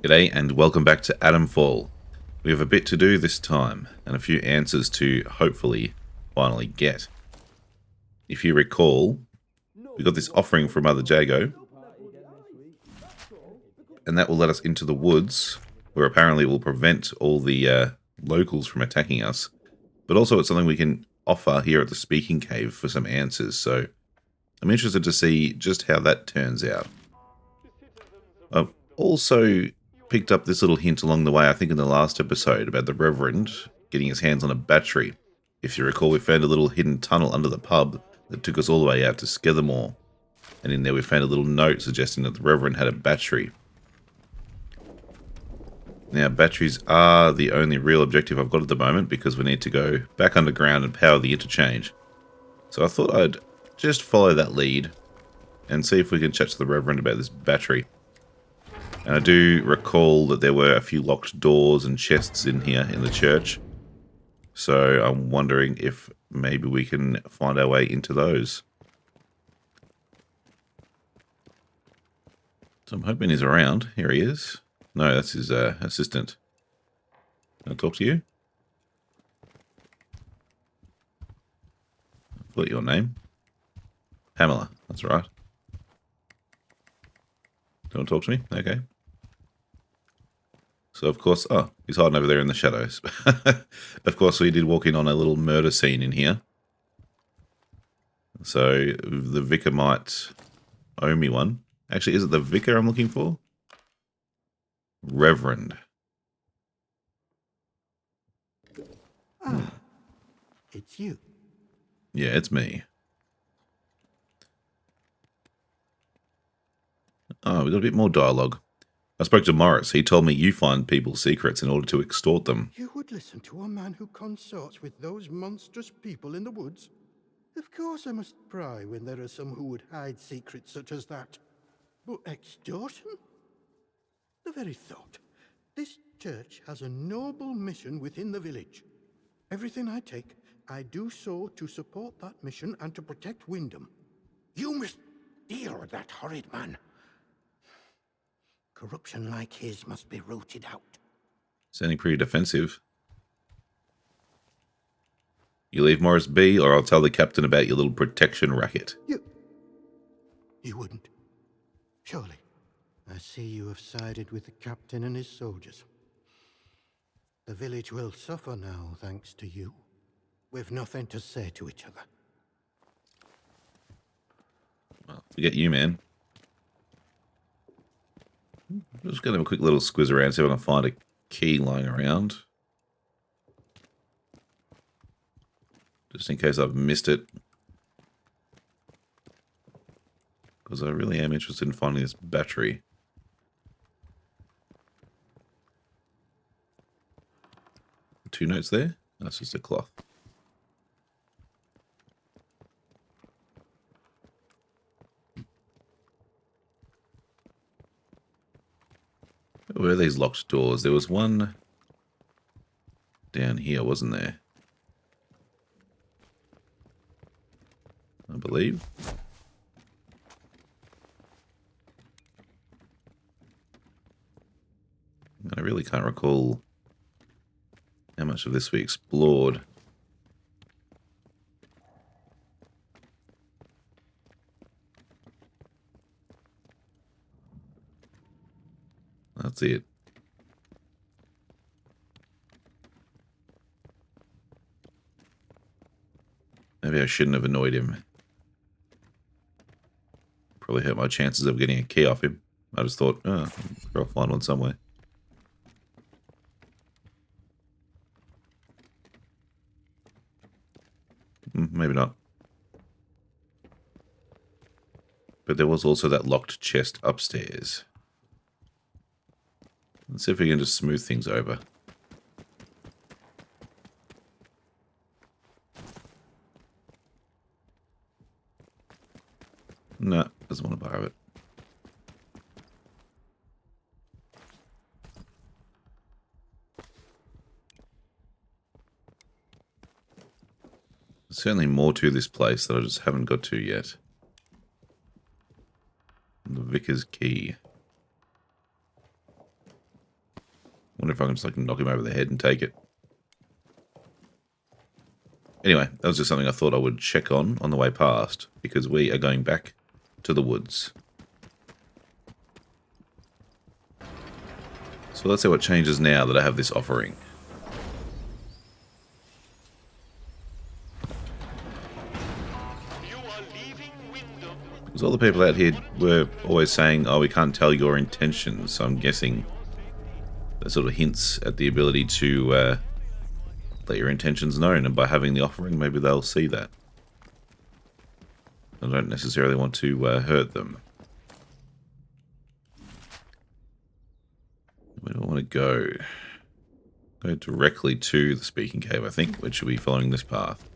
G'day and welcome back to Atomfall. We have a bit to do this time and a few answers to hopefully finally get. If you recall, we got this offering from Mother Jago, and that will let us into the woods, where apparently it will prevent all the locals from attacking us. But also it's something we can offer here at the Speaking Cave for some answers, so I'm interested to see just how that turns out. I've also picked up this little hint along the way, I think in the last episode, about the Reverend getting his hands on a battery. If you recall, we found a little hidden tunnel under the pub that took us all the way out to Skethermore. And in there we found a little note suggesting that the Reverend had a battery. Now, batteries are the only real objective I've got at the moment because we need to go back underground and power the interchange. So I thought I'd just follow that lead and see if we can chat to the Reverend about this battery. And I do recall that there were a few locked doors and chests in here in the church. So I'm wondering if maybe we can find our way into those. So I'm hoping he's around. Here he is. No, that's his assistant. Can I talk to you? I forgot your name. Pamela, that's right. Do you want to talk to me? Okay. So, of course, oh, he's hiding over there in the shadows. Of course, we did walk in on a little murder scene in here. So, the vicar might owe me one. Actually, is it the vicar I'm looking for? Reverend. Ah, it's you. Yeah, it's me. Oh, we got a bit more dialogue. I spoke to Morris. He told me you find people's secrets in order to extort them. You would listen to a man who consorts with those monstrous people in the woods? Of course I must pry when there are some who would hide secrets such as that. But extortion? The very thought. This church has a noble mission within the village. Everything I take, I do so to support that mission and to protect Wyndham. You must deal with that horrid man. Corruption like his must be rooted out. Sounding pretty defensive. You leave Morris be, or I'll tell the captain about your little protection racket. You wouldn't. Surely. I see you have sided with the captain and his soldiers. The village will suffer now, thanks to you. We've nothing to say to each other. Well, forget you, man. I'm just going to have a quick little squiz around, see if I can find a key lying around. Just in case I've missed it. Because I really am interested in finding this battery. Two notes there? That's just a cloth. Where are these locked doors? There was one down here, wasn't there? I believe. I really can't recall how much of this we explored. That's it. Maybe I shouldn't have annoyed him. Probably hurt my chances of getting a key off him. I just thought, oh, I'll find one somewhere. Maybe not. But there was also that locked chest upstairs. Let's see if we can just smooth things over. No, doesn't want to borrow it. There's certainly more to this place that I just haven't got to yet. The Vicar's Key. Wonder if I can just like knock him over the head and take it. Anyway, that was just something I thought I would check on the way past, because we are going back to the woods. So let's see what changes now that I have this offering. Because all the people out here were always saying, oh, we can't tell your intentions, so I'm guessing that sort of hints at the ability to let your intentions known, and by having the offering, maybe they'll see that. I don't necessarily want to hurt them. Where do I want to go? Go directly to the speaking cave, I think, which should be following this path.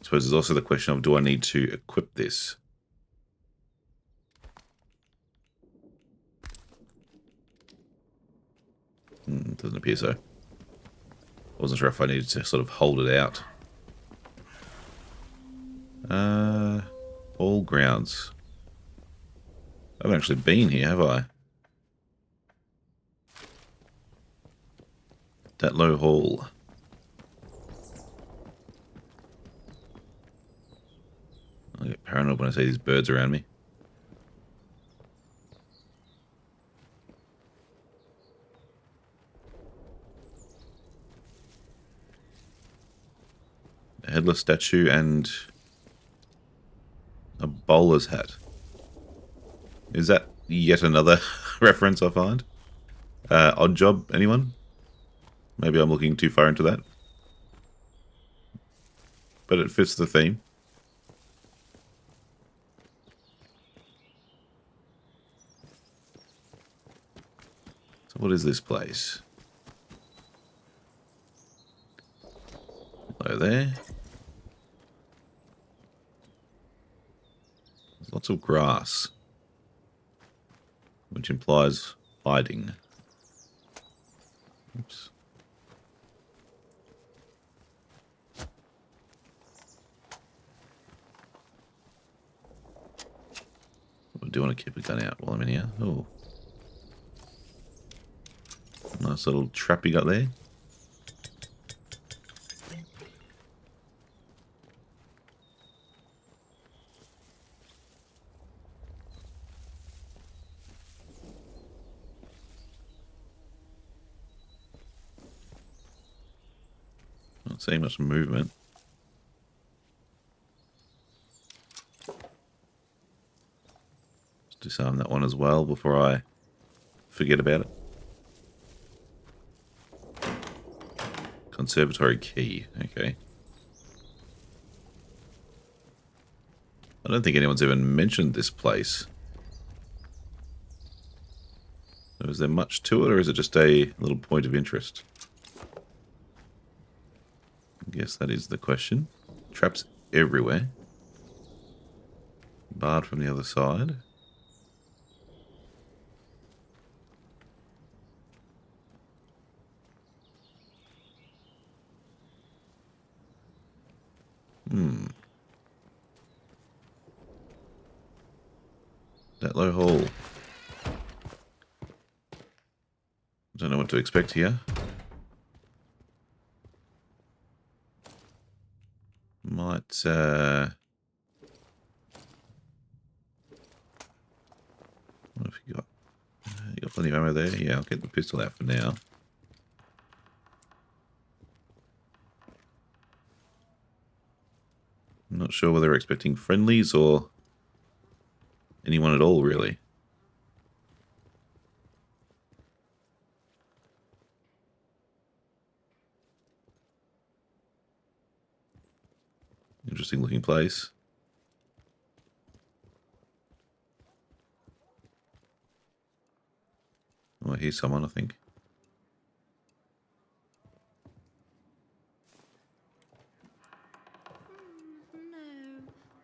I suppose there's also the question of, do I need to equip this? Doesn't appear so. I wasn't sure if I needed to sort of hold it out. All grounds. I haven't actually been here, have I? That low hall. I get paranoid when I see these birds around me. A headless statue and a bowler's hat. Is that yet another reference I find? Odd Job, anyone? Maybe I'm looking too far into that. But it fits the theme. So what is this place? Hello there. There's lots of grass, which implies hiding. Oops. I do want to keep a gun out while I'm in here. Oh. Nice little trap you got there. Not seeing much movement. Let's disarm that one as well before I forget about it. Conservatory key. Okay. I don't think anyone's even mentioned this place. So is there much to it, or is it just a little point of interest? I guess that is the question. Traps everywhere. Barred from the other side. That low hall. Don't know what to expect here. Might, what have you got? You got plenty of ammo there? Yeah, I'll get the pistol out for now. I'm not sure whether they're expecting friendlies or anyone at all, really. Interesting looking place. Oh, I hear someone, I think. No,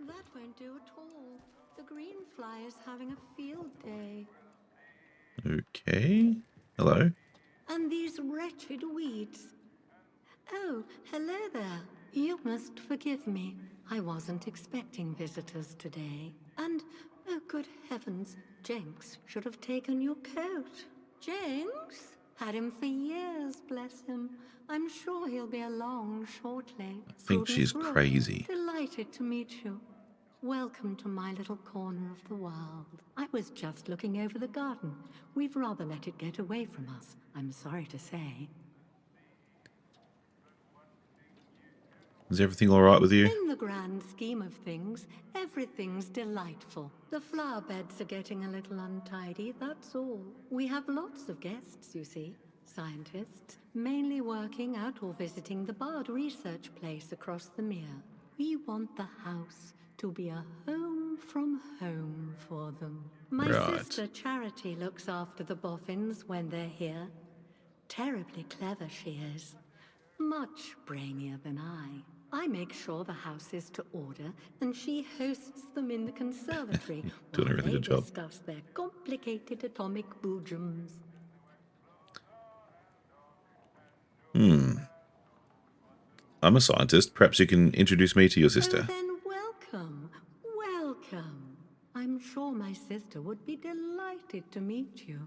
that won't do at all. The green fly is having a field day. Okay. Hello. And these wretched weeds. Oh, hello there. You must forgive me. I wasn't expecting visitors today. And, oh good heavens, Jenks should have taken your coat. Jenks? Had him for years, bless him. I'm sure he'll be along shortly. I think she's Prudence Rook, crazy. delighted to meet you. Welcome to my little corner of the world. I was just looking over the garden. We've rather let it get away from us, I'm sorry to say. Is everything alright with you? In the grand scheme of things, everything's delightful. The flower beds are getting a little untidy, that's all. We have lots of guests, you see. Scientists, mainly working out or visiting the Bard research place across the mere. We want the house to be a home from home for them. My Right. sister Charity looks after the boffins when they're here. Terribly clever she is. Much brainier than I. I make sure the house is to order, and she hosts them in the conservatory Doing a while really they good job. discuss their complicated atomic boojums. I'm a scientist. Perhaps you can introduce me to your Oh, sister. then welcome, welcome. I'm sure my sister would be delighted to meet you.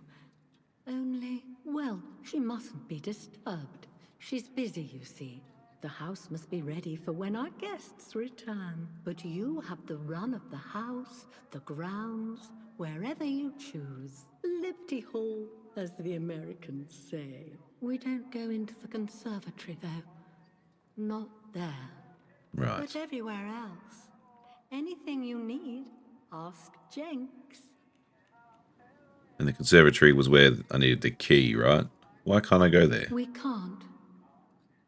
Only, well, she mustn't be disturbed. She's busy, you see. The house must be ready for when our guests return. But you have the run of the house, the grounds, wherever you choose. Liberty Hall, as the Americans say. We don't go into the conservatory, though. Not there. Right. But everywhere else. Anything you need, ask Jenks. And the conservatory was where I needed the key, right? Why can't I go there? We can't.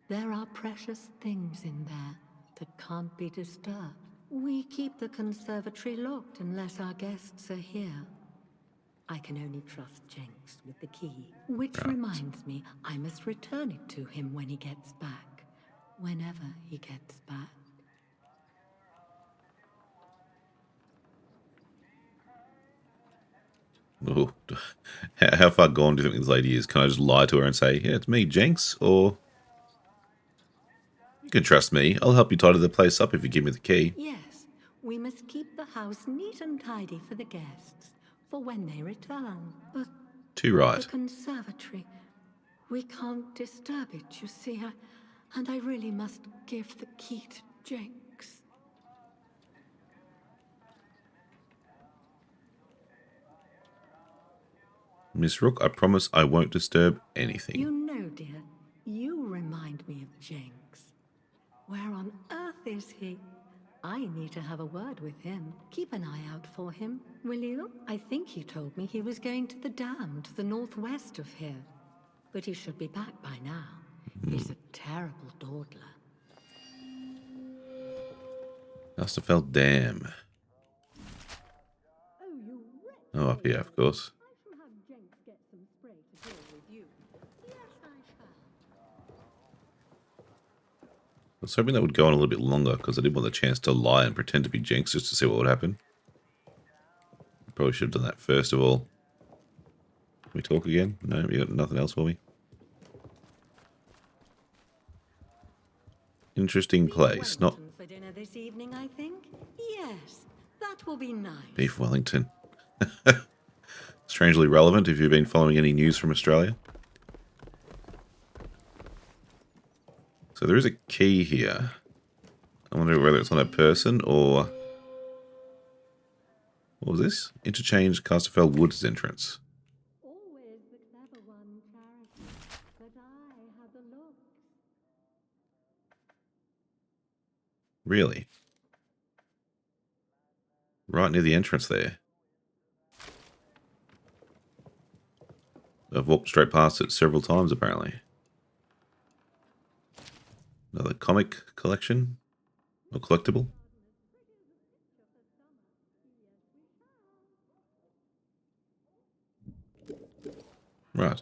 There are precious things in there that can't be disturbed. We keep the conservatory locked unless our guests are here. I can only trust Jenks with the key. Which reminds me, I must return it to him when he gets back. Whenever he gets back. Oh, how far gone do you think this lady is? Can I just lie to her and say, yeah, it's me, Jenks? Or you can trust me. I'll help you tidy the place up if you give me the key. Yes, we must keep the house neat and tidy for the guests, for when they return. But Too right. the conservatory, we can't disturb it, you see. And I really must give the key to Jenks. Miss Rook, I promise I won't disturb anything. You know, dear, you remind me of Jenks. Where on earth is he? I need to have a word with him. Keep an eye out for him, will you? I think he told me he was going to the dam to the northwest of here. But he should be back by now. He's a terrible dawdler. Atomfall Dam. Oh, up here, of course. I shall have Jenks get some spray to deal with you. Yes, I shall. I was hoping that would go on a little bit longer because I didn't want the chance to lie and pretend to be Jenks just to see what would happen. Probably should have done that first of all. Can we talk again? No, you got nothing else for me? Interesting place. Not Wellington for dinner this evening, I think. Yes, that will be nice. Beef Wellington. Strangely relevant if you've been following any news from Australia. So there is a key here. I wonder whether it's on a person or... What was this? Interchange Casterfell Woods entrance. Always the clever one, Charity. But I have the looks. Really? Right near the entrance there. I've walked straight past it several times, apparently. Another comic collection? Or collectible? Right.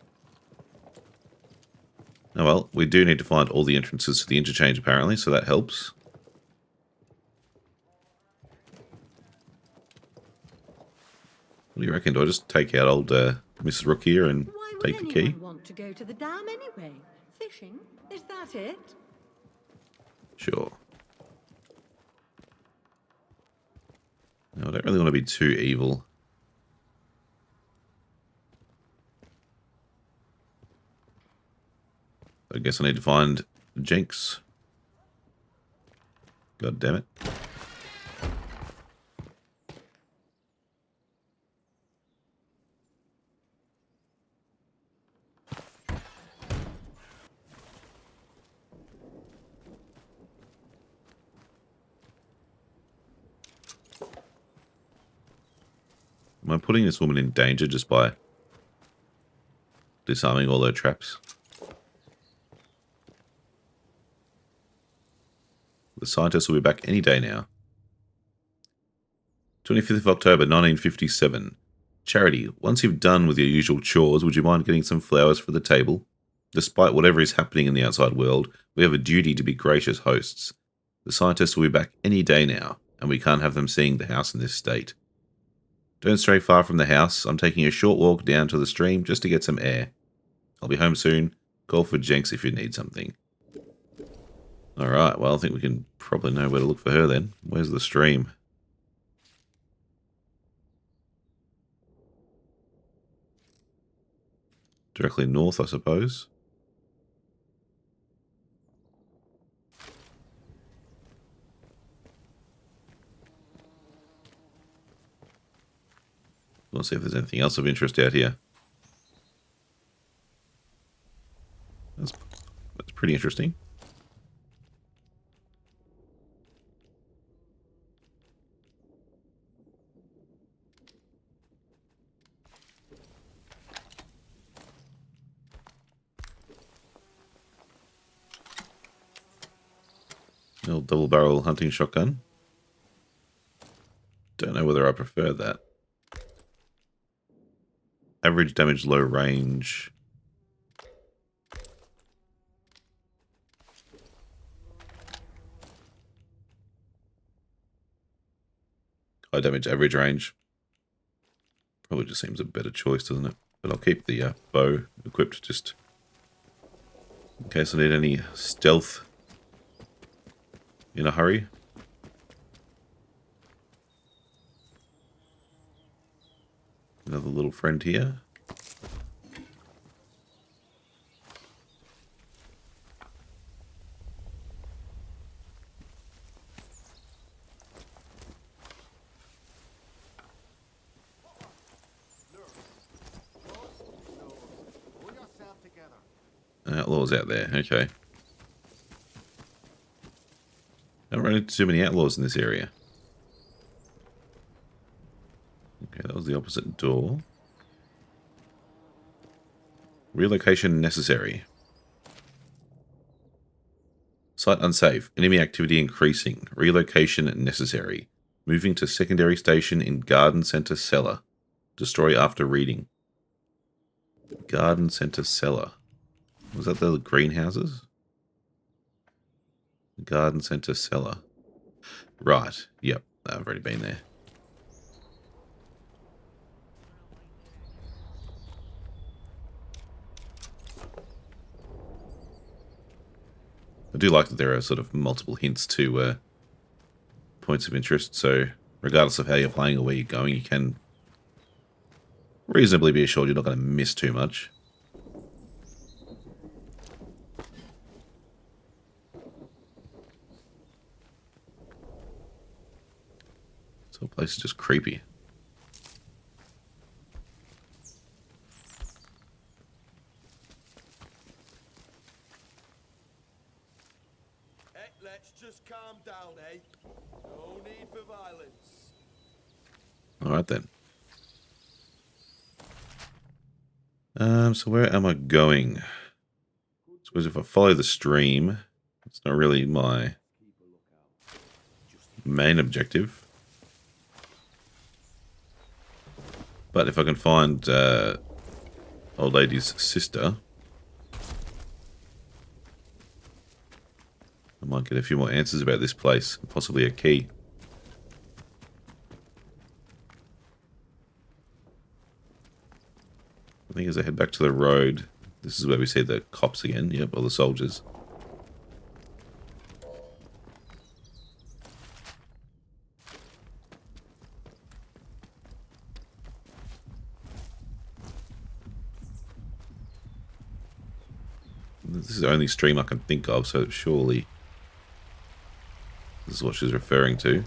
Oh well, we do need to find all the entrances to the interchange, apparently, so that helps. What do you reckon? Do I just take out old Mrs. Rook here and Why take the would key? anyone want to go to the dam anyway? Fishing? Is that it? Sure. No, I don't really want to be too evil. I guess I need to find Jinx. God damn it. Am I putting this woman in danger just by disarming all her traps? The scientists will be back any day now. 25th of October, 1957. Charity, once you've done with your usual chores, would you mind getting some flowers for the table? Despite whatever is happening in the outside world, we have a duty to be gracious hosts. The scientists will be back any day now, and we can't have them seeing the house in this state. Don't stray far from the house. I'm taking a short walk down to the stream just to get some air. I'll be home soon. Call for Jenks if you need something. Alright, well I think we can probably know where to look for her then. Where's the stream? Directly north, I suppose. We'll see if there's anything else of interest out here. That's pretty interesting. Little double barrel hunting shotgun. Don't know whether I prefer that. Average damage, low range. High damage, average range. Probably just seems a better choice, doesn't it? But I'll keep the bow equipped just in case I need any stealth in a hurry. Another little friend here. Outlaws out there, okay. Don't run into too many outlaws in this area. Okay, that was the opposite door. Relocation necessary. Site unsafe. Enemy activity increasing. Relocation necessary. Moving to secondary station in Garden Center cellar. Destroy after reading. Garden Center cellar. Was that the greenhouses? Garden Center cellar. Right. Yep. I've already been there. I do like that there are sort of multiple hints to points of interest, so regardless of how you're playing or where you're going, you can reasonably be assured you're not going to miss too much. So the place is just creepy. Let's just calm down, eh? No need for violence. Alright then. So where am I going? I suppose if I follow the stream, it's not really my main objective. But if I can find old lady's sister, I might get a few more answers about this place, possibly a key. I think as I head back to the road, this is where we see the cops again, yep, or the soldiers. This is the only stream I can think of, so surely this is what she's referring to.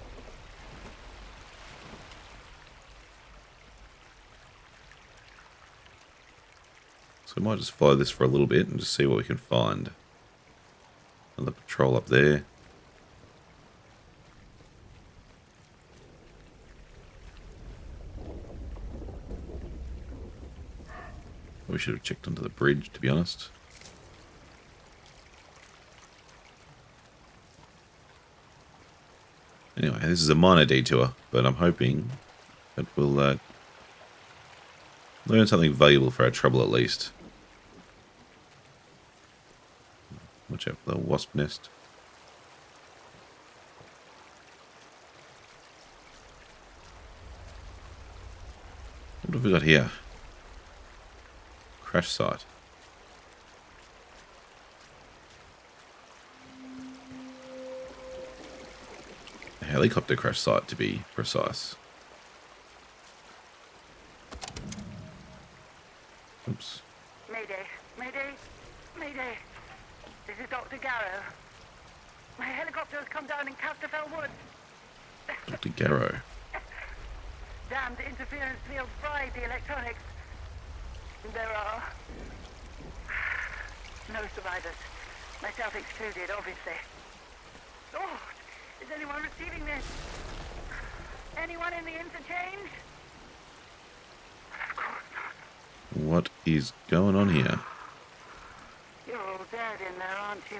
So we might just follow this for a little bit and just see what we can find. Another patrol up there. We should have checked onto the bridge, to be honest. Anyway, this is a minor detour, but I'm hoping that we'll learn something valuable for our trouble at least. Watch out for the wasp nest. What have we got here? Crash site. A helicopter crash site, to be precise. Oops. Mayday, mayday, mayday. This is Dr. Garrow. My helicopter has come down in Casterfell Woods. Dr. Garrow. Damned interference field fried the electronics. There are no survivors. Myself excluded, obviously. Lord, is anyone receiving this? Anyone in the interchange? Of course not. What is going on here? You're all dead in there, aren't you?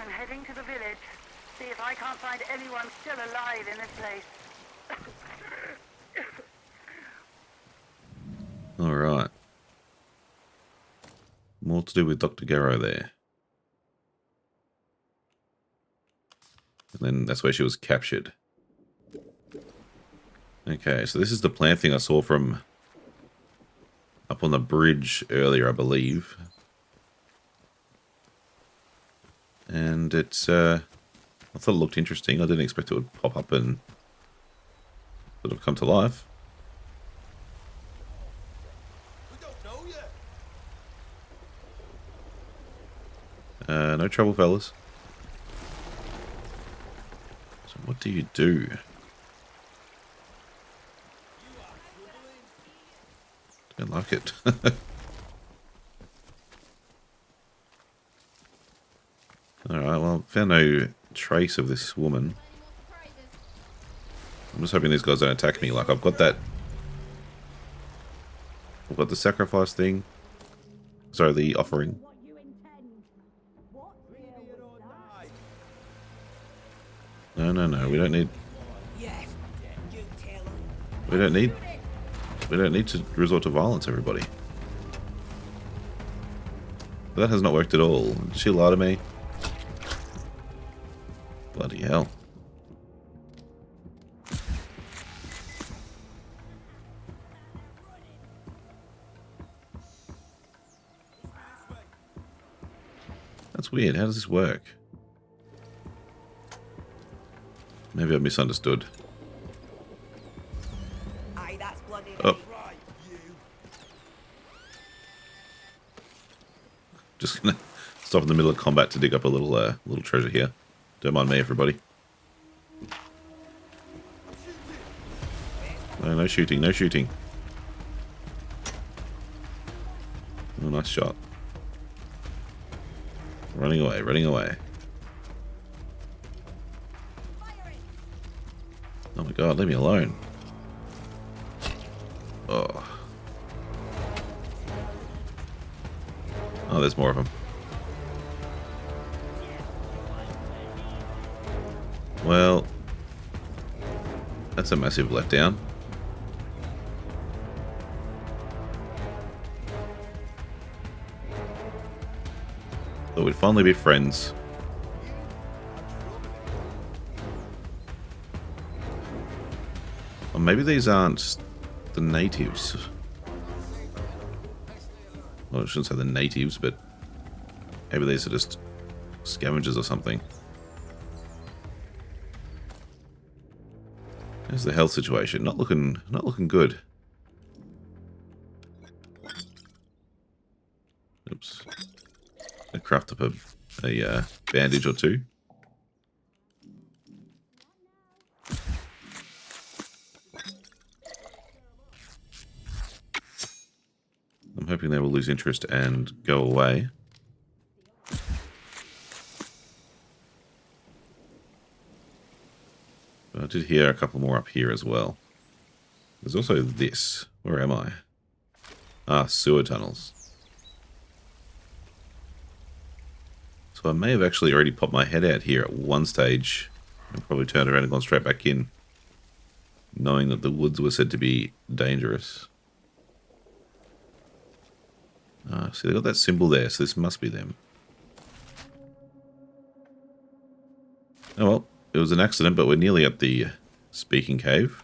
I'm heading to the village. See if I can't find anyone still alive in this place. Alright. More to do with Dr. Garrow there. And then that's where she was captured. Okay, so this is the plant thing I saw from up on the bridge earlier, I believe. And it's, I thought it looked interesting. I didn't expect it would pop up and sort of come to life. We don't know yet. No trouble, fellas. So what do you do? Don't like it. Alright, well, found no trace of this woman. I'm just hoping these guys don't attack me. Like, I've got that... I've got the sacrifice thing. Sorry, the offering. No, we don't need... We don't need to resort to violence, everybody. But that has not worked at all. Did she lie to me? Bloody hell. That's weird. How does this work? Maybe I misunderstood. Aye, that's bloody Oh. Right, you. Just gonna stop in the middle of combat to dig up a little little treasure here. Don't mind me, everybody. No shooting, no shooting. Oh, nice shot. Running away, running away. Oh my god, leave me alone. Oh. Oh, there's more of them. Well, that's a massive letdown. Thought we'd finally be friends. Or maybe these aren't the natives. Well, I shouldn't say the natives, but maybe these are just scavengers or something. There's the health situation. Not looking good. Oops. I craft up a bandage or two. I'm hoping they will lose interest and go away. But I did hear a couple more up here as well. There's also this. Where am I? Ah, sewer tunnels. So I may have actually already popped my head out here at one stage and probably turned around and gone straight back in, knowing that the woods were said to be dangerous. See, they got that symbol there, so this must be them. Oh well, it was an accident, but we're nearly at the speaking cave.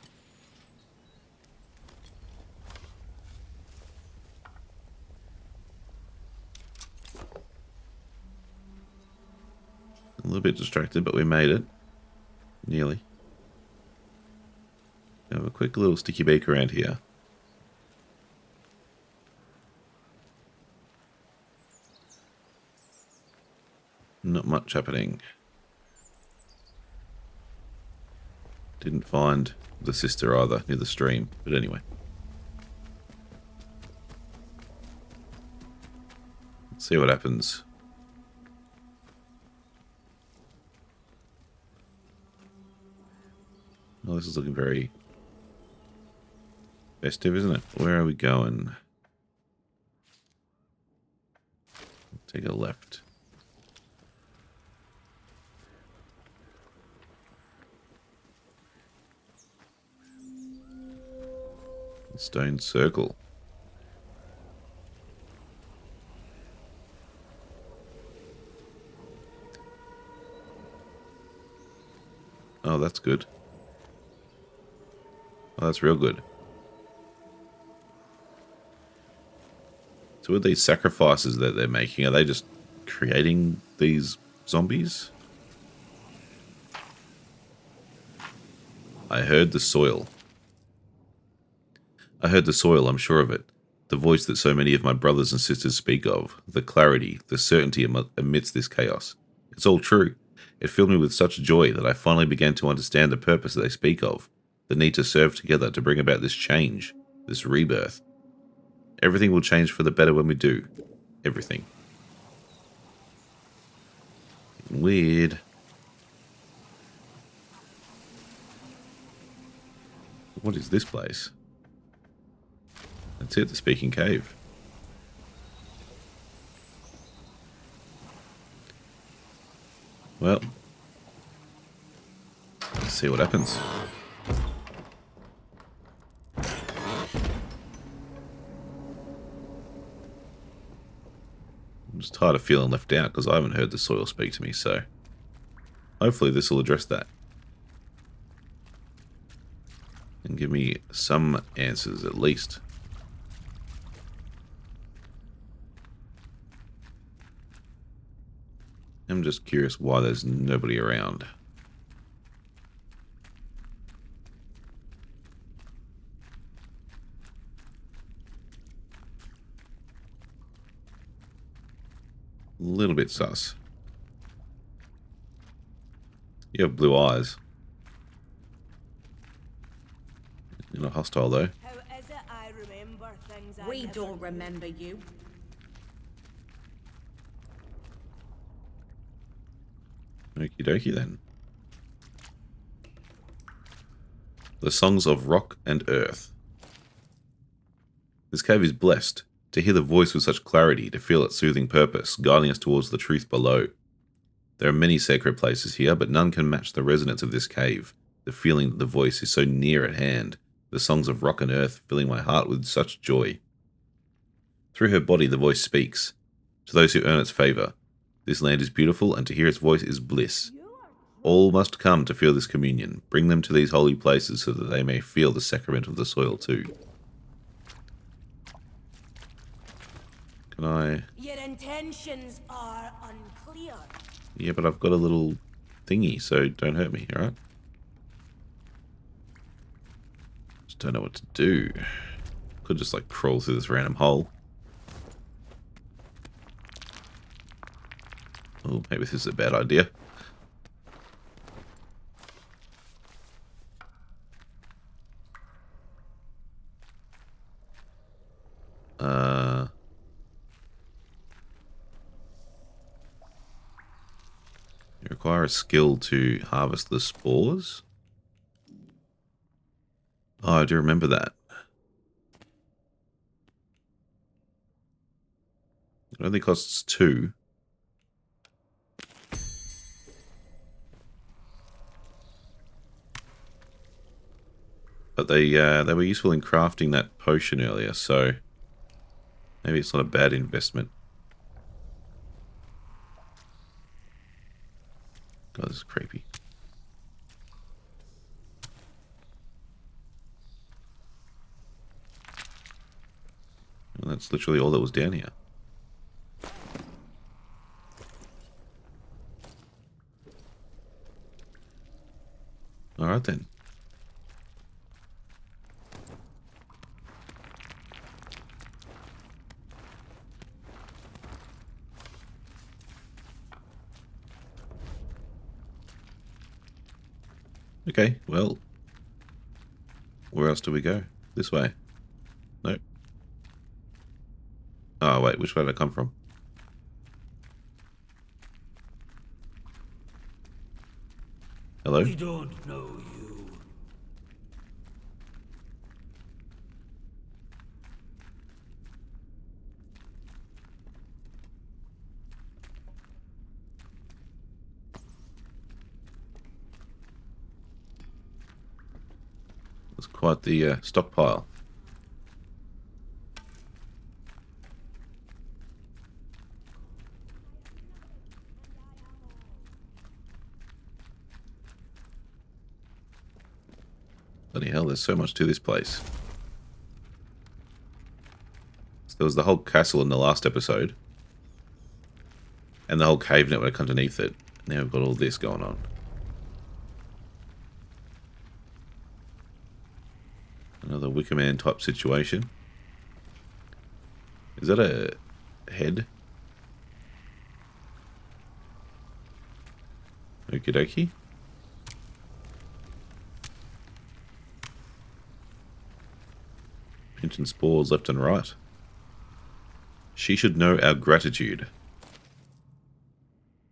A little bit distracted, but we made it. Nearly. Have a quick little sneaky-beaky around here. Not much happening. Didn't find the sister either near the stream, but anyway. Let's see what happens. Oh, this is looking very festive, isn't it? Where are we going? Take a left. Stone circle. Oh, that's good. Oh, that's real good. So with these sacrifices that they're making, are they just creating these zombies? I heard the soil. I heard the soil, I'm sure of it. The voice that so many of my brothers and sisters speak of. The clarity, the certainty amidst this chaos. It's all true. It filled me with such joy that I finally began to understand the purpose that they speak of. The need to serve together to bring about this change. This rebirth. Everything will change for the better when we do. Everything. Weird. What is this place? That's it, the speaking cave. Well, let's see what happens. I'm just tired of feeling left out because I haven't heard the soil speak to me, so hopefully this will address that. And give me some answers at least. I'm just curious why there's nobody around. A little bit sus. You have blue eyes. You're not hostile though. How is it I remember things I We never don't knew? remember you. Okie dokie then. The Songs of Rock and Earth. This cave is blessed. To hear the voice with such clarity, to feel its soothing purpose, guiding us towards the truth below. There are many sacred places here, but none can match the resonance of this cave. The feeling that the voice is so near at hand. The songs of rock and earth filling my heart with such joy. Through her body the voice speaks. To those who earn its favour. This land is beautiful, and to hear its voice is bliss. All must come to feel this communion. Bring them to these holy places so that they may feel the sacrament of the soil too. Can I... Your intentions are unclear. Yeah, but I've got a little thingy, so don't hurt me, alright? Just don't know what to do. Could just like crawl through this random hole. Oh, maybe this is a bad idea. You require a skill to harvest the spores. Oh, I do remember that. It only costs 2. But they were useful in crafting that potion earlier, so maybe it's not a bad investment. God, this is creepy. And that's literally all that was down here. Alright then. Okay, well, where else do we go? This way? Nope. Oh, wait, which way did I come from? Hello? We don't know you. It's quite the stockpile. Bloody hell, there's so much to this place. So there was the whole castle in the last episode. And the whole cave network underneath it. Now we've got all this going on. Another Wicker Man type situation. Is that a head? Okie dokie. Pinching spores left and right. She should know our gratitude.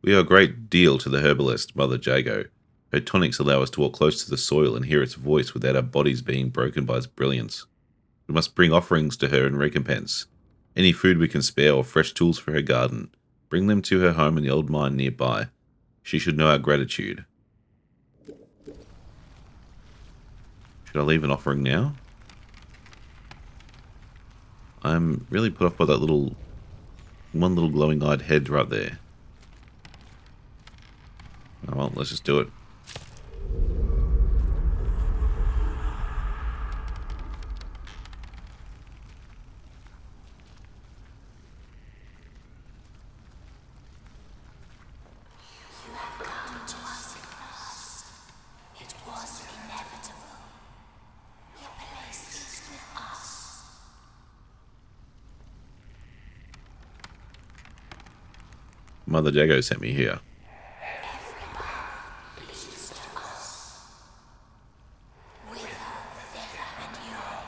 We owe a great deal to the herbalist, Mother Jago. Her tonics allow us to walk close to the soil and hear its voice without our bodies being broken by its brilliance. We must bring offerings to her in recompense. Any food we can spare or fresh tools for her garden. Bring them to her home in the old mine nearby. She should know our gratitude. Should I leave an offering now? I'm really put off by that one little glowing-eyed head right there. Oh, well, let's just do it. You have come to us at last. It was inevitable. Your place is with us. Mother Jago sent me here. Every path leads to us. Whither, thither, and yon,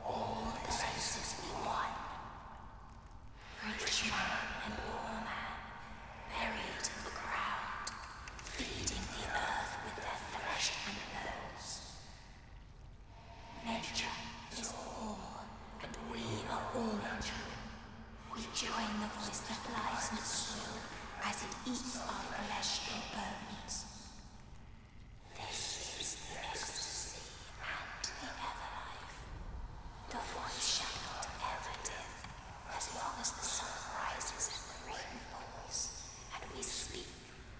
all the places we won. Rich man and poor man, buried in the ground, feeding the earth with their flesh and bones. Nature is all, and we are all nature. We join the voice that lies in the soil as it eats our flesh and bones. This is the ecstasy and the everlife. The voice shall not ever dim, as long as the sun rises and the rain falls, and we speak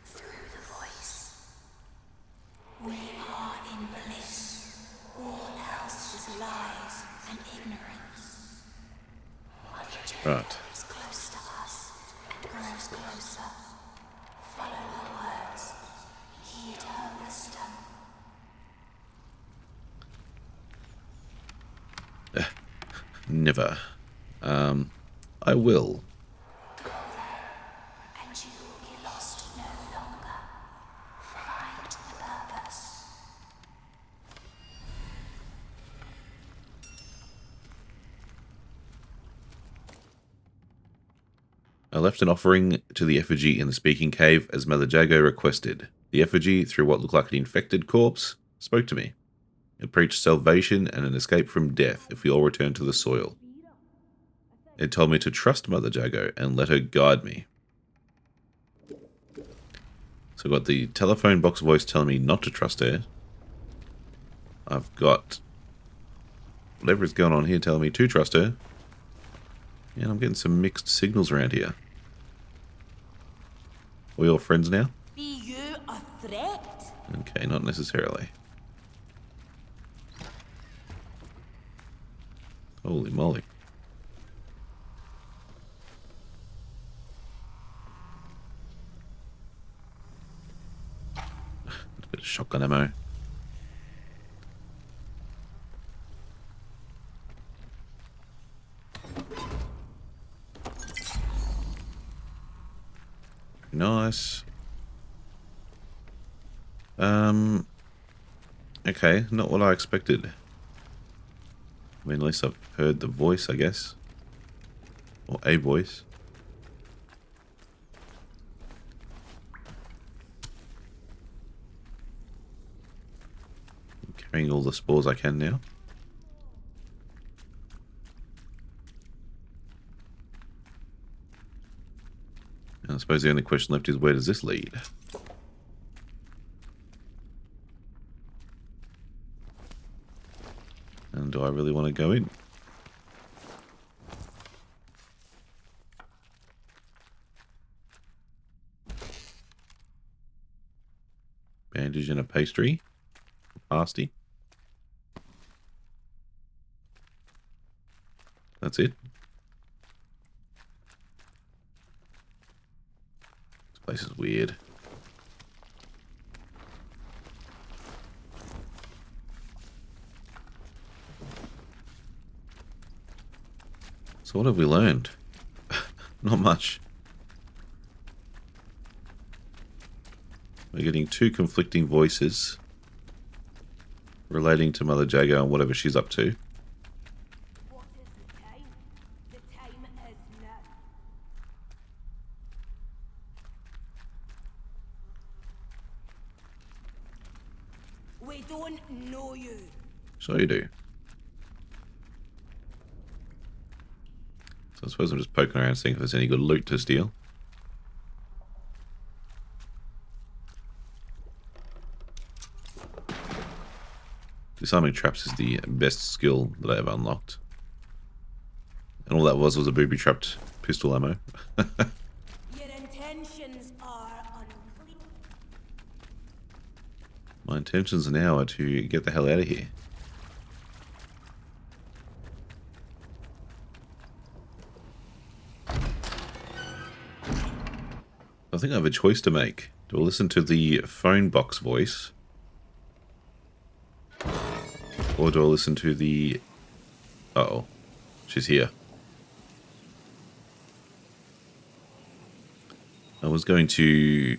through the voice. We are in bliss. All else is lies and ignorance. Right. Is close to us and grows closer. Follow her words. Heed her wisdom. Never. I will. Go there, and you will be I left an offering to the effigy in the speaking cave as Mother Jago requested. The effigy, through what looked like an infected corpse, spoke to me. It preached salvation and an escape from death if we all return to the soil. It told me to trust Mother Jago and let her guide me. So I've got the telephone box voice telling me not to trust her. I've got whatever is going on here telling me to trust her. And I'm getting some mixed signals around here. Are we all friends now? Be you a threat? Okay, not necessarily. Holy moly. A bit of shotgun ammo. Nice. Okay, not what I expected. I mean, at least I've heard the voice, I guess. Or a voice. I'm carrying all the spores I can now. And I suppose the only question left is, where does this lead? And do I really want to go in? Bandage and a pastry. Pasty. That's it. This place is weird. So what have we learned? Not much. We're getting two conflicting voices relating to Mother Jago and whatever she's up to. What is the time? The time is now. We don't know you. So you do. So I suppose I'm just poking around seeing if there's any good loot to steal. Disarming traps is the best skill that I have unlocked. And all that was a booby-trapped pistol ammo. Your intentions are unclear. My intentions now are to get the hell out of here. I think I have a choice to make. Do I listen to the phone box voice? Or do I listen to the... Uh-oh. She's here. I was going to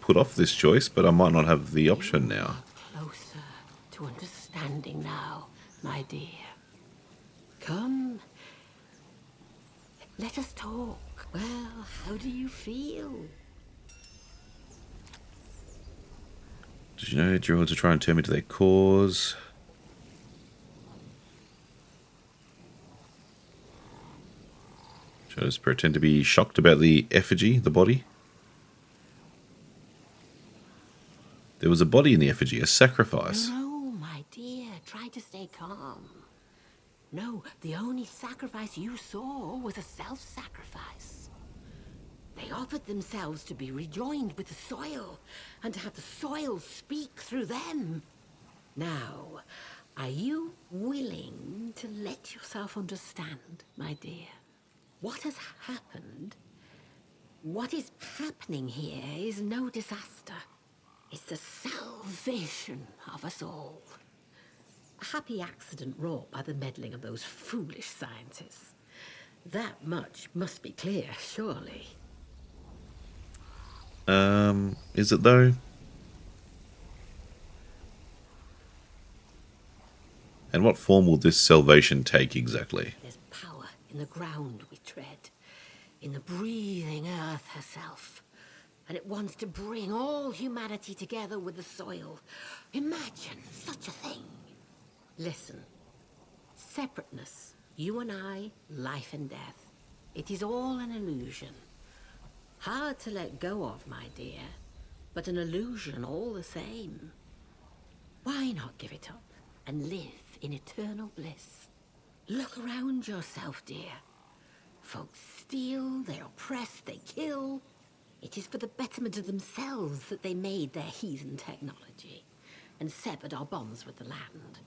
put off this choice, but I might not have the option now. Closer to understanding now, my dear. Come. Let us talk. Well, how do you feel? Did you know Druids are trying to turn me to their cause? Should I just pretend to be shocked about the effigy, the body? There was a body in the effigy, a sacrifice. No, my dear, try to stay calm. No, the only sacrifice you saw was a self-sacrifice. They offered themselves to be rejoined with the soil, and to have the soil speak through them. Now, are you willing to let yourself understand, my dear? What has happened, what is happening here is no disaster. It's the salvation of us all. A happy accident wrought by the meddling of those foolish scientists. That much must be clear, surely. Is it though? And what form will this salvation take exactly? There's power in the ground we tread. in the breathing earth herself. And it wants to bring all humanity together with the soil. Imagine such a thing. Listen. Separateness. You and I, life and death. It is all an illusion. Hard to let go of, my dear, but an illusion all the same. Why not give it up and live in eternal bliss? Look around yourself, dear. Folks steal, they oppress, they kill. It is for the betterment of themselves that they made their heathen technology and severed our bonds with the land.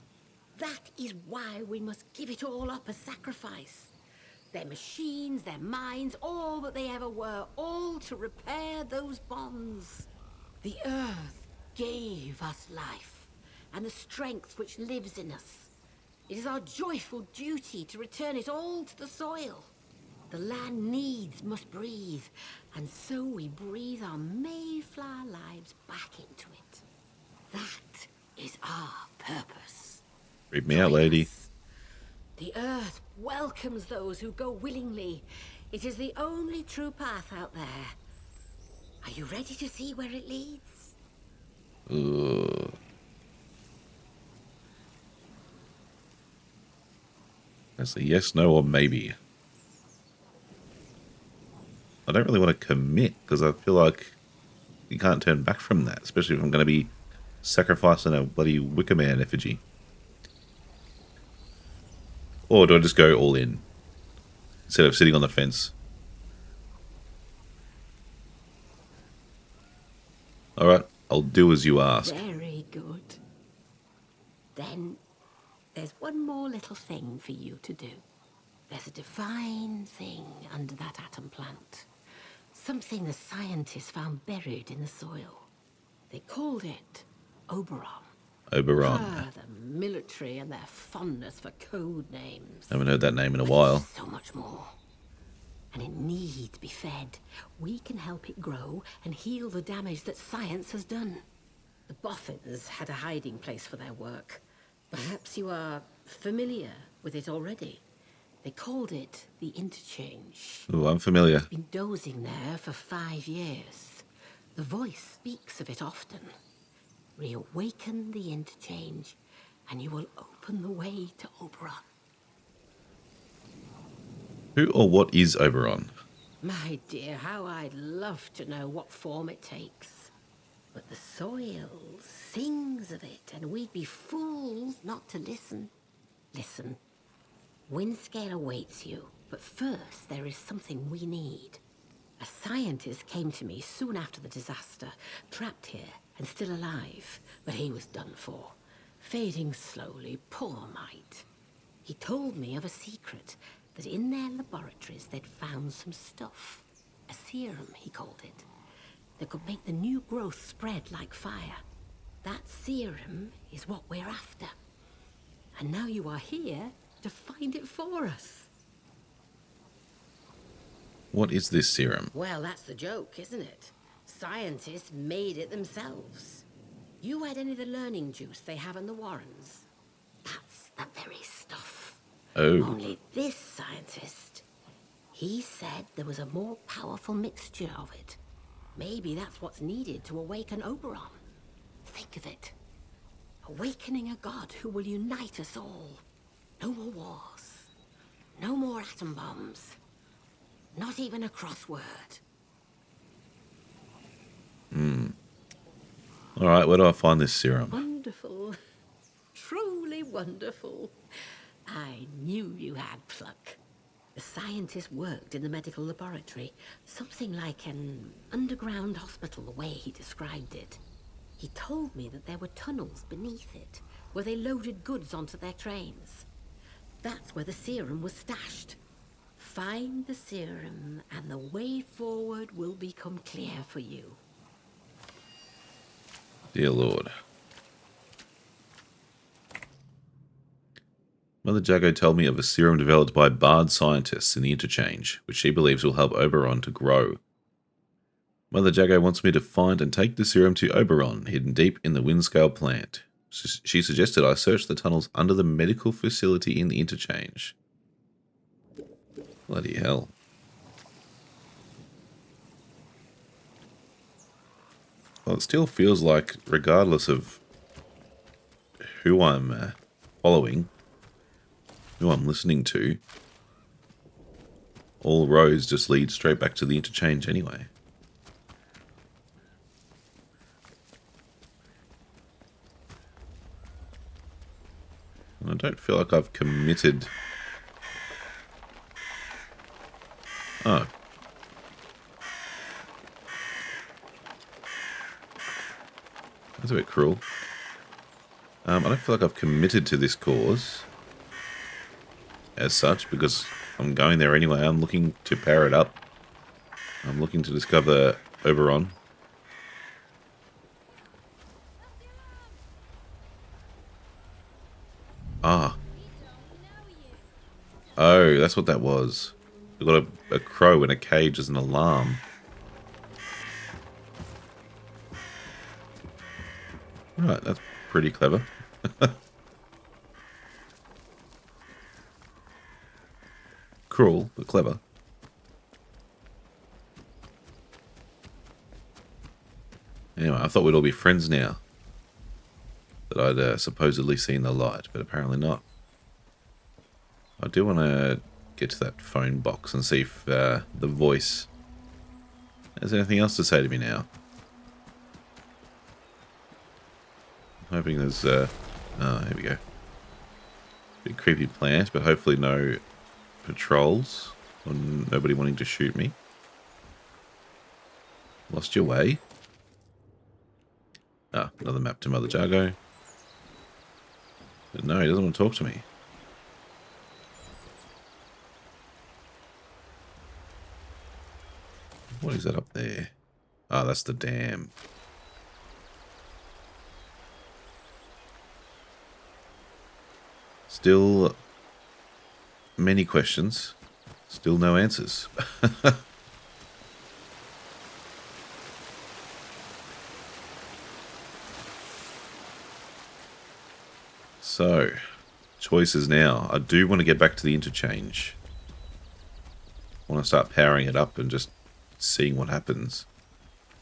That is why we must give it all up as sacrifice. Their machines, their minds, all that they ever were, all to repair those bonds. The earth gave us life and the strength which lives in us. It is our joyful duty to return it all to the soil. The land needs must breathe, and so we breathe our Mayflower lives back into it. That is our purpose. Read me out, lady. The earth welcomes those who go willingly. It is the only true path out there. Are you ready to see where it leads? That's a yes, no, or maybe. I don't really want to commit because I feel like you can't turn back from that, especially if I'm going to be sacrificing a bloody Wicker Man effigy. Or do I just go all in instead of sitting on the fence? Alright, I'll do as you ask. Very good. Then there's one more little thing for you to do. There's a divine thing under that atom plant. Something the scientists found buried in the soil. They called it Oberon. Oberon. Ah, the military and their fondness for code names. Haven't heard that name in a while. So much more. And it needs to be fed. We can help it grow and heal the damage that science has done. The Boffins had a hiding place for their work. Perhaps you are familiar with it already. They called it the Interchange. Ooh, I'm familiar. It's been dozing there for 5 years. The voice speaks of it often. Reawaken the Interchange, and you will open the way to Oberon. Who or what is Oberon? My dear, how I'd love to know what form it takes. But the soil sings of it, and we'd be fools not to listen. Listen. Windscale awaits you, but first there is something we need. A scientist came to me soon after the disaster, trapped here and still alive, but he was done for, fading slowly, poor mite. He told me of a secret, that in their laboratories they'd found some stuff, a serum, he called it, that could make the new growth spread like fire. That serum is what we're after. And now you are here to find it for us. What is this serum? Well, that's the joke, isn't it? Scientists made it themselves. You had any of the learning juice they have in the Warrens? That's the very stuff. Oh. Only this scientist, he said there was a more powerful mixture of it. Maybe that's what's needed to awaken Oberon. Think of it. Awakening a god who will unite us all. No more wars. No more atom bombs. Not even a crossword. Alright, where do I find this serum? Wonderful. Truly wonderful. I knew you had pluck. The scientist worked in the medical laboratory, something like an underground hospital, the way he described it. He told me that there were tunnels beneath it, where they loaded goods onto their trains. That's where the serum was stashed. Find the serum, and the way forward will become clear for you. Dear Lord. Mother Jago told me of a serum developed by Bard scientists in the Interchange, which she believes will help Oberon to grow. Mother Jago wants me to find and take the serum to Oberon, hidden deep in the Windscale plant. She suggested I search the tunnels under the medical facility in the Interchange. Bloody hell. Well, it still feels like, regardless of who I'm following, who I'm listening to, all roads just lead straight back to the interchange anyway. And I don't feel like I've committed... Oh. That's a bit cruel. I don't feel like I've committed to this cause as such, because I'm going there anyway. I'm looking to power it up. I'm looking to discover Oberon. Ah. Oh, that's what that was. We've got a crow in a cage as an alarm. Right, that's pretty clever. Cruel, but clever. Anyway, I thought we'd all be friends now. That I'd supposedly seen the light, but apparently not. I do want to get to that phone box and see if the voice has anything else to say to me now. I'm hoping there's... oh, here we go. Bit creepy plant, but hopefully no patrols. Or nobody wanting to shoot me. Lost your way. Ah, another map to Mother Jargo. But no, he doesn't want to talk to me. What is that up there? Ah, that's the dam. Still many questions. Still no answers. So, choices now. I do want to get back to the interchange. I want to start powering it up and just seeing what happens.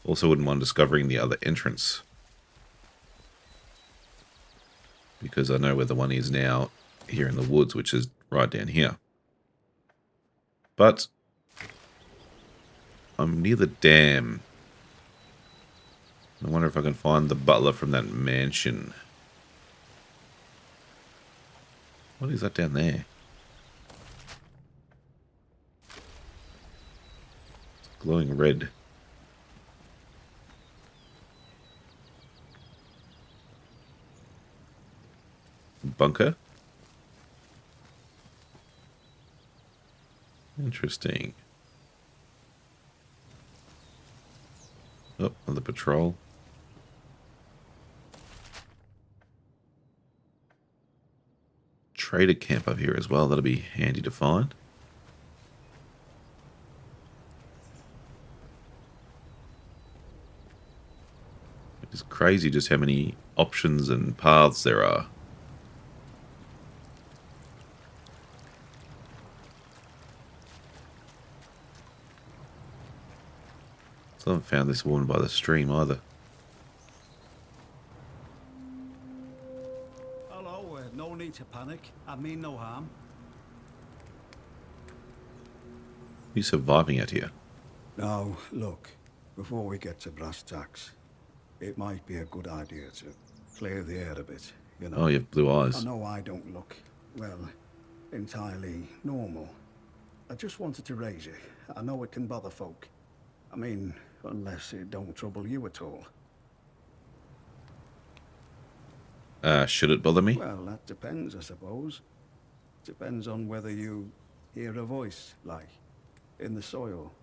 Also wouldn't mind discovering the other entrance. Because I know where the one is now here in the woods, which is right down here. But I'm near the dam. I wonder if I can find the butler from that mansion. What is that down there? It's glowing red. Bunker? Interesting. Oh, another patrol. Trader camp up here as well. That'll be handy to find. It's crazy just how many options and paths there are. Still haven't found this woman by the stream either. Hello, no need to panic. I mean no harm. You surviving out here? Now, look, before we get to brass tacks, it might be a good idea to clear the air a bit, you know. Oh, you have blue I eyes. know I don't look, well, entirely normal. I just wanted to raise it. I know it can bother folk. I mean, unless it don't trouble you at all. Should it bother me? Well, that depends, I suppose. Depends on whether you hear a voice, like, in the soil.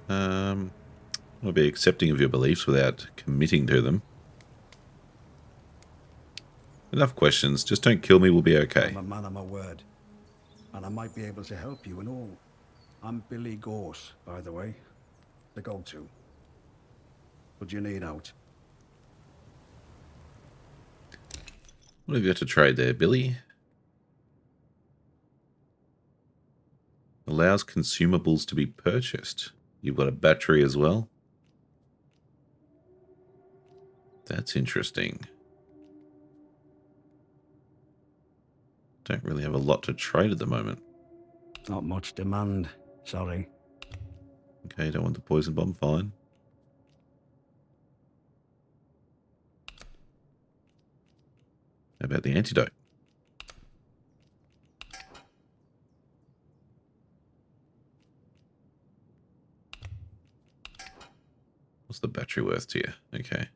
I'll be accepting of your beliefs without committing to them. Enough questions. Just don't kill me, we'll be okay. I'm a man of my word. And I might be able to help you and all. I'm Billy Gorse, by the way. The go-to. What do you need out? What have you got to trade there, Billy? Allows consumables to be purchased. You've got a battery as well. That's interesting. Don't really have a lot to trade at the moment. Not much demand, sorry. Okay, don't want the poison bomb, fine. How about the antidote? What's the battery worth to you? Okay.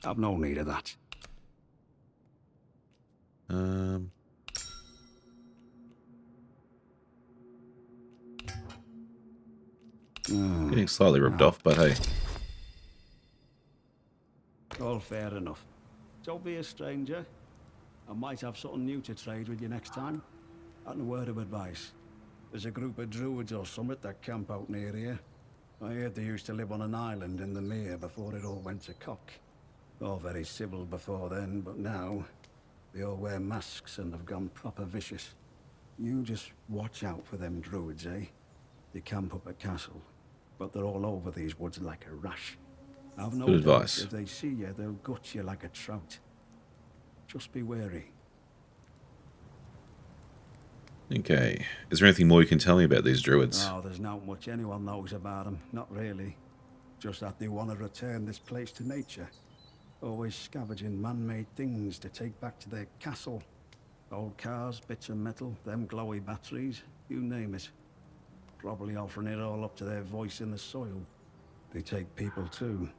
I've no need of that. Getting slightly ripped off, but hey. All fair enough. Don't be a stranger. I might have something new to trade with you next time. And a word of advice. There's a group of Druids or something that camp out near here. I heard they used to live on an island in the mere before it all went to cock. All very civil before then, but now they all wear masks and have gone proper vicious. You just watch out for them Druids, eh? They camp up at castle, but they're all over these woods like a rash. I've no Good doubt advice. if they see you, they'll gut you like a trout. Just be wary. Okay. Is there anything more you can tell me about these druids? Oh, there's not much anyone knows about them. Not really. Just that they want to return this place to nature. Always scavenging man-made things to take back to their castle. Old cars, bits of metal, them glowy batteries, you name it. Probably offering it all up to their voice in the soil. They take people too.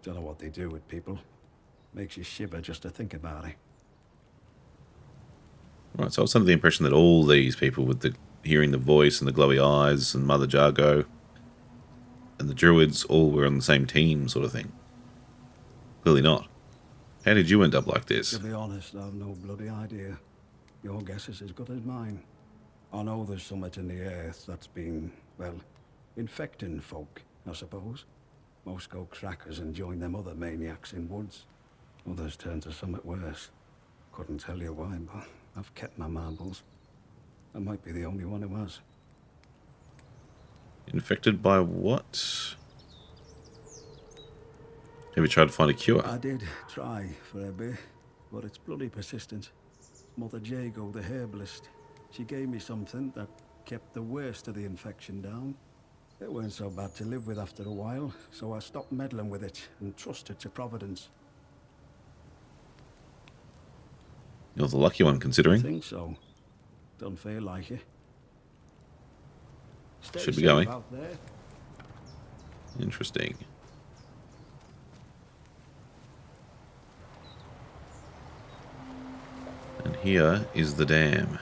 Don't know what they do with people. Makes you shiver just to think about it. Right, so I was under the impression that all these people with the hearing the voice and the glowy eyes and Mother Jargo and the druids all were on the same team sort of thing. Clearly not. How did you end up like this? To be honest, I've no bloody idea. Your guess is as good as mine. I know there's something in the earth that's been, well, infecting folk, I suppose. Most go crackers and join them other maniacs in woods. Others turn to something worse. Couldn't tell you why, but I've kept my marbles. I might be the only one who has. Infected by what? Have you tried to find a cure? I did try for a bit, but it's bloody persistent. Mother Jago, the herbalist, she gave me something that kept the worst of the infection down. It weren't so bad to live with after a while, so I stopped meddling with it and trusted to Providence. You're the lucky one, considering. I think so. Don't feel like it. Stay Should be safe going. out there. Interesting. And here is the dam.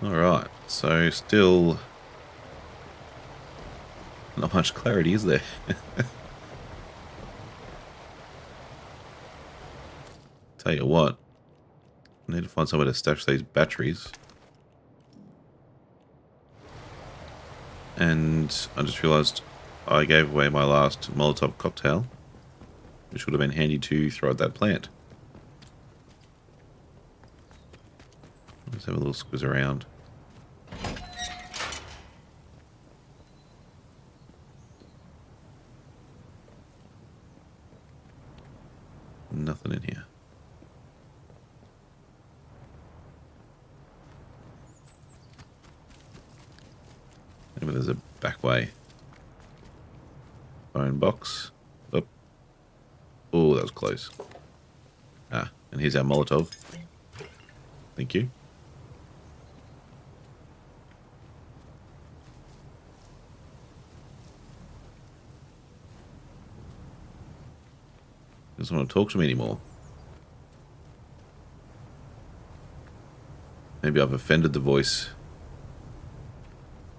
Alright, so still not much clarity, is there? Tell you what, I need to find somewhere to stash these batteries. And I just realised I gave away my last Molotov cocktail, which would have been handy to throw at that plant. Let's have a little squiz around. Nothing in here. Maybe there's a back way. Phone box. Up. Oh, that was close. Ah, and here's our Molotov. Thank you. Doesn't want to talk to me anymore. Maybe I've offended the voice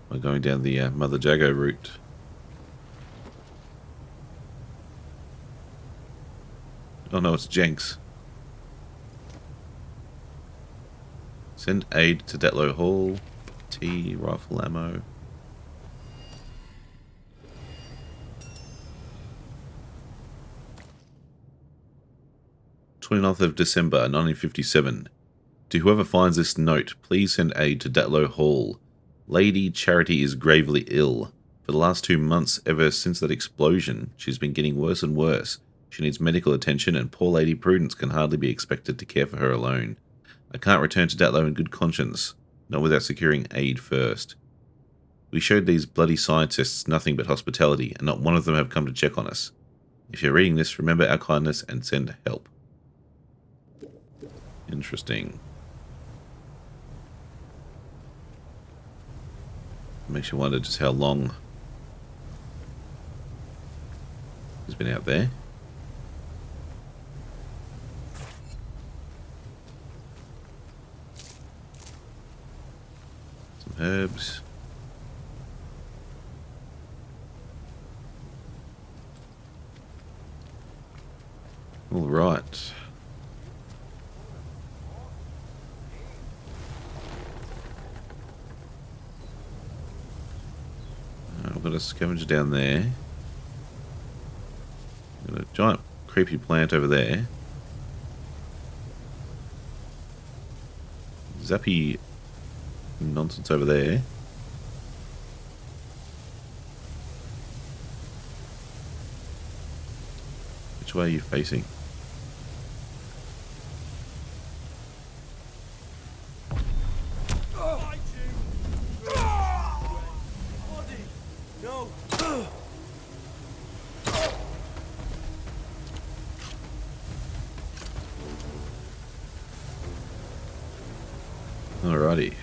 by going down the Mother Jago route. Oh no, it's Jenks. Send aid to Detlow Hall. T, rifle ammo. 29th of December, 1957. To whoever finds this note, please send aid to Datlow Hall. Lady Charity is gravely ill. For the last 2 months, ever since that explosion, she's been getting worse and worse. She needs medical attention, and poor Lady Prudence can hardly be expected to care for her alone. I can't return to Datlow in good conscience, not without securing aid first. We showed these bloody scientists nothing but hospitality, and not one of them have come to check on us. If you're reading this, remember our kindness and send help. Interesting. Makes you wonder just how long he's been out there. Some herbs. All right. I've got a scavenger down there. Got a giant creepy plant over there. Zappy nonsense over there. Which way are you facing? Alrighty.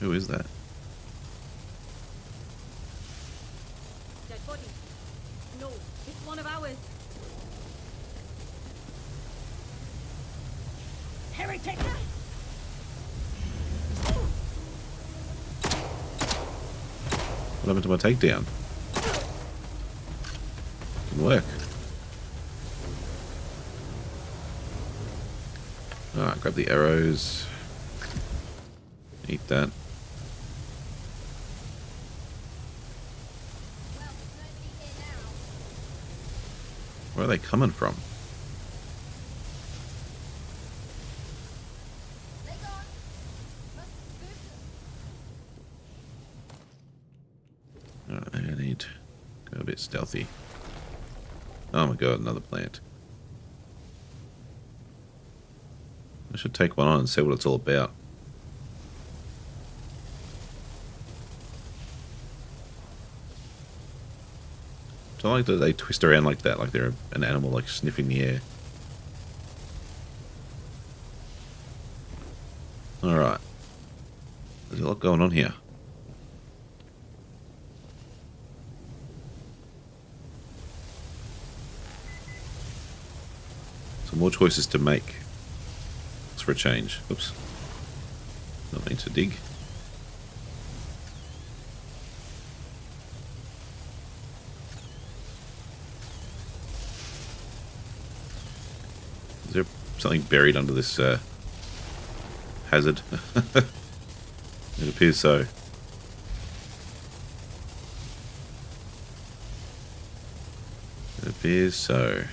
Who is that? Dead body. No, it's one of ours. Heretic! What happened to my takedown? Didn't work. Alright, grab the arrows. Eat that. Where are they coming from? Alright, I need to go a bit stealthy. Oh my god, another plant. I should take one on and see what it's all about. So I like that they twist around like that, like they're an animal like sniffing the air. Alright. There's a lot going on here. Some more choices to make. It's for a change. Oops. Nothing to dig. Is there something buried under this hazard? It appears so. It appears so.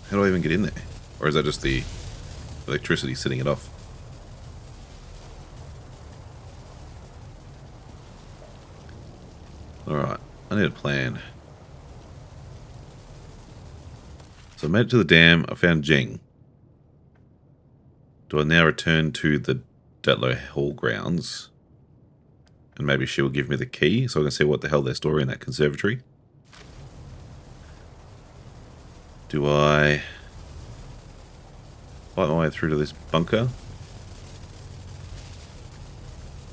How do I even get in there? Or is that just the electricity setting it off? Alright, I need a plan. So I made it to the dam, I found Jing. Do I now return to the Datlow Hall grounds? And maybe she will give me the key so I can see what the hell they're storing in that conservatory? Do I fight my way through to this bunker?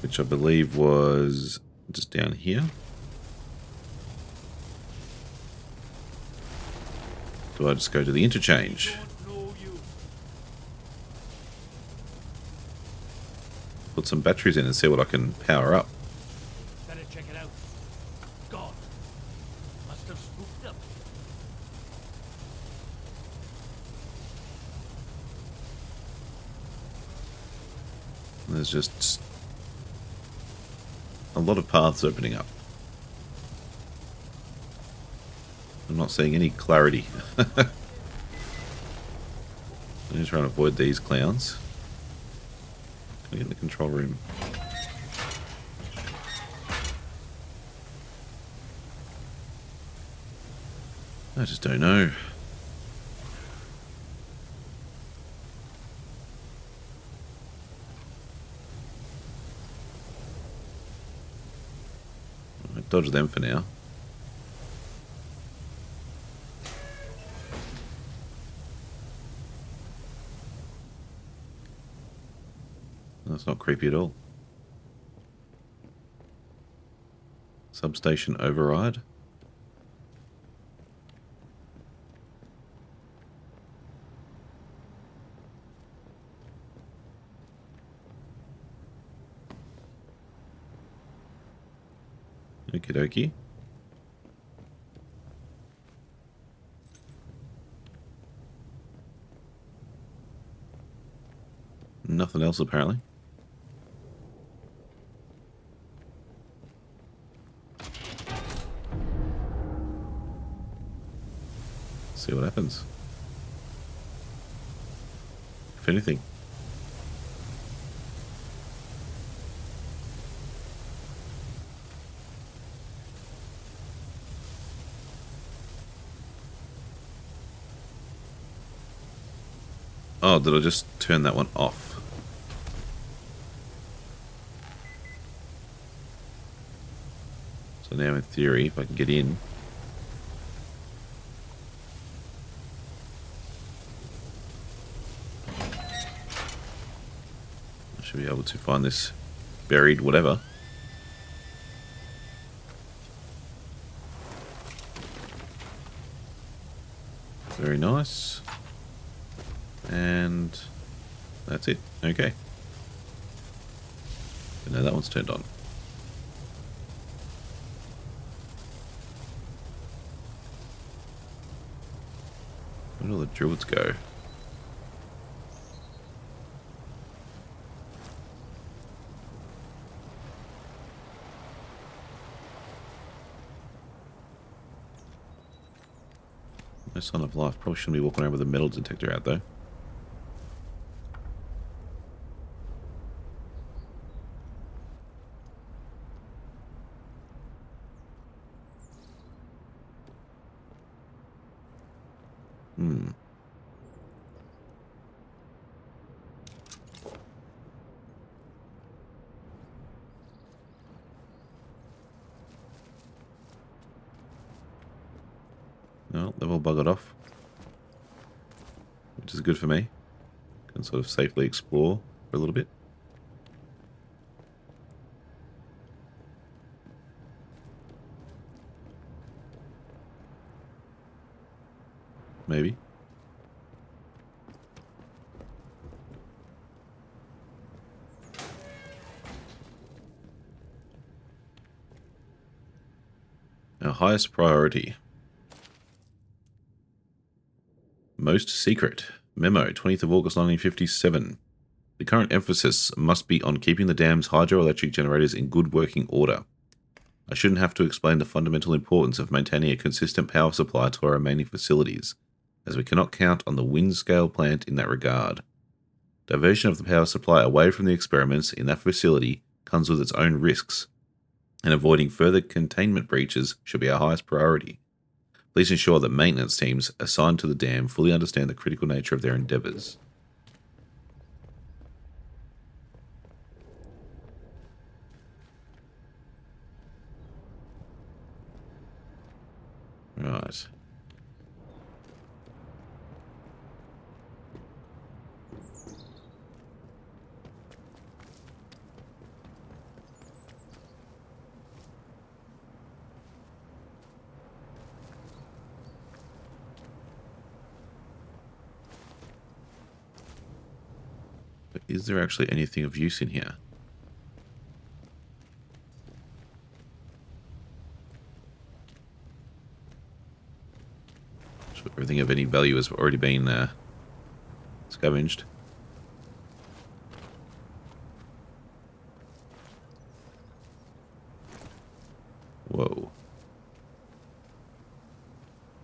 Which I believe was just down here. Do I just go to the interchange? Don't know you. put some batteries in and see what I can power up. Better check it out. God. Must have spooked them. There's just a lot of paths opening up. I'm not seeing any clarity. I'm just trying to avoid these clowns. Can I get in the control room? I just don't know. I'll dodge them for now. That's not creepy at all. Substation override. Okie dokie. Nothing else apparently. See what happens. If anything. Oh, did I just turn that one off? So now in theory, if I can get in, I should be able to find this buried whatever. Very nice. And that's it. Okay. But now that one's turned on. Where do all the druids go? No sign of life. Probably shouldn't be walking around with a metal detector out though. No, they've all buggered off. Which is good for me. Can sort of safely explore for a little bit. Maybe. Our highest priority. Most secret. Memo, 20th of August 1957. The current emphasis must be on keeping the dam's hydroelectric generators in good working order. I shouldn't have to explain the fundamental importance of maintaining a consistent power supply to our remaining facilities, as we cannot count on the wind-scale plant in that regard. Diversion of the power supply away from the experiments in that facility comes with its own risks, and avoiding further containment breaches should be our highest priority. Please ensure that maintenance teams assigned to the dam fully understand the critical nature of their endeavours. Right. But is there actually anything of use in here? So everything of any value has already been scavenged. Whoa.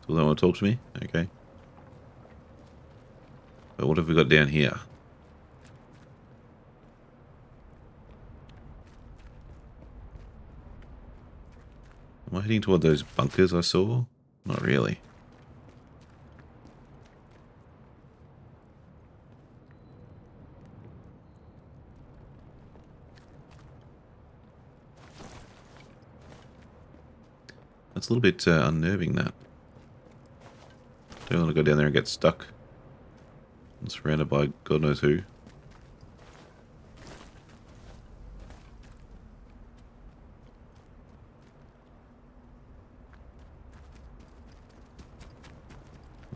Still don't want to talk to me? Okay. But what have we got down here? Am I heading toward those bunkers I saw? Not really. That's a little bit unnerving, that. Don't want to go down there and get stuck. And surrounded by God knows who.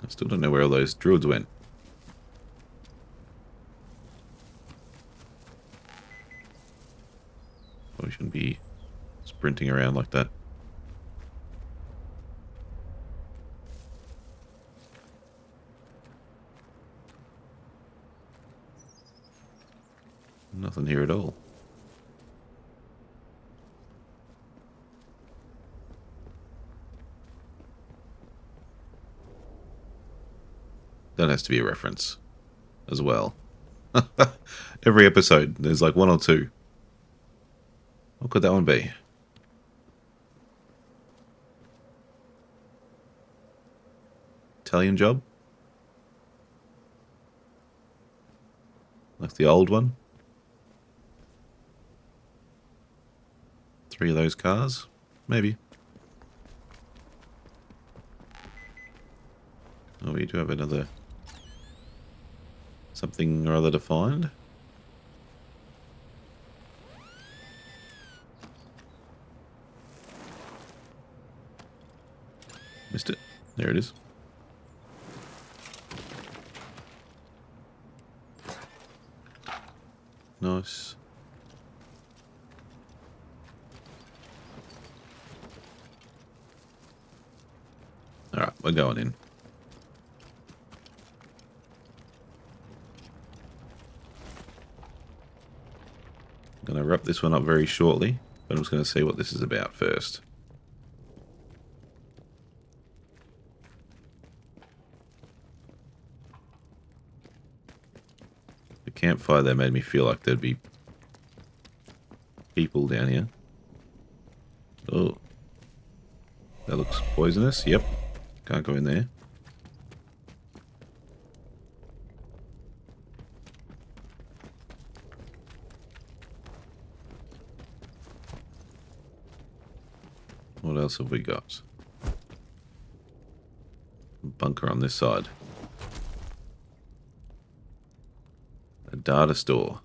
I still don't know where all those druids went. Probably shouldn't be sprinting around like that. Nothing here at all. That has to be a reference as well. Every episode, there's like one or two. What could that one be? Italian job? Like the old one? 3 of those cars? Maybe. Oh, we do have another... something or other to find. Missed it. There it is. Nice. Alright, we're going in. I'm going to wrap this one up very shortly, but I'm just going to see what this is about first. The campfire there made me feel like there'd be people down here. Oh. That looks poisonous. Yep. Can't go in there. What else have we got? Bunker on this side. A data store.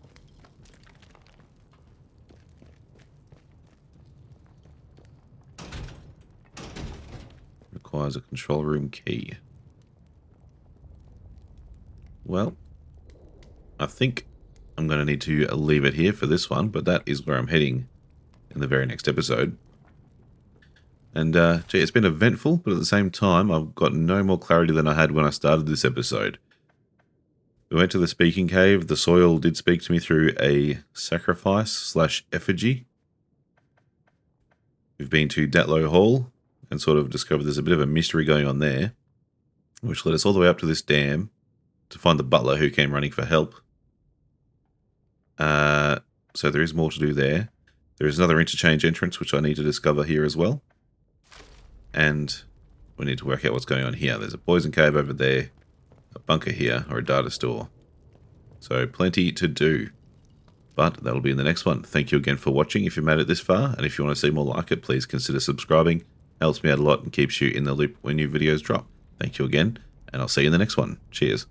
Requires a control room key. Well, I think I'm going to need to leave it here for this one, but that is where I'm heading in the very next episode. And, gee, it's been eventful, but at the same time, I've got no more clarity than I had when I started this episode. We went to the speaking cave. The soil did speak to me through a sacrifice/effigy. We've been to Datlow Hall and sort of discovered there's a bit of a mystery going on there, which led us all the way up to this dam to find the butler who came running for help. So there is more to do there. There is another interchange entrance, which I need to discover here as well. And we need to work out what's going on here. There's a poison cave over there, a bunker here, or a data store. So plenty to do. But that'll be in the next one. Thank you again for watching if you made it this far. And if you want to see more like it, please consider subscribing. Helps me out a lot and keeps you in the loop when new videos drop. Thank you again, and I'll see you in the next one. Cheers.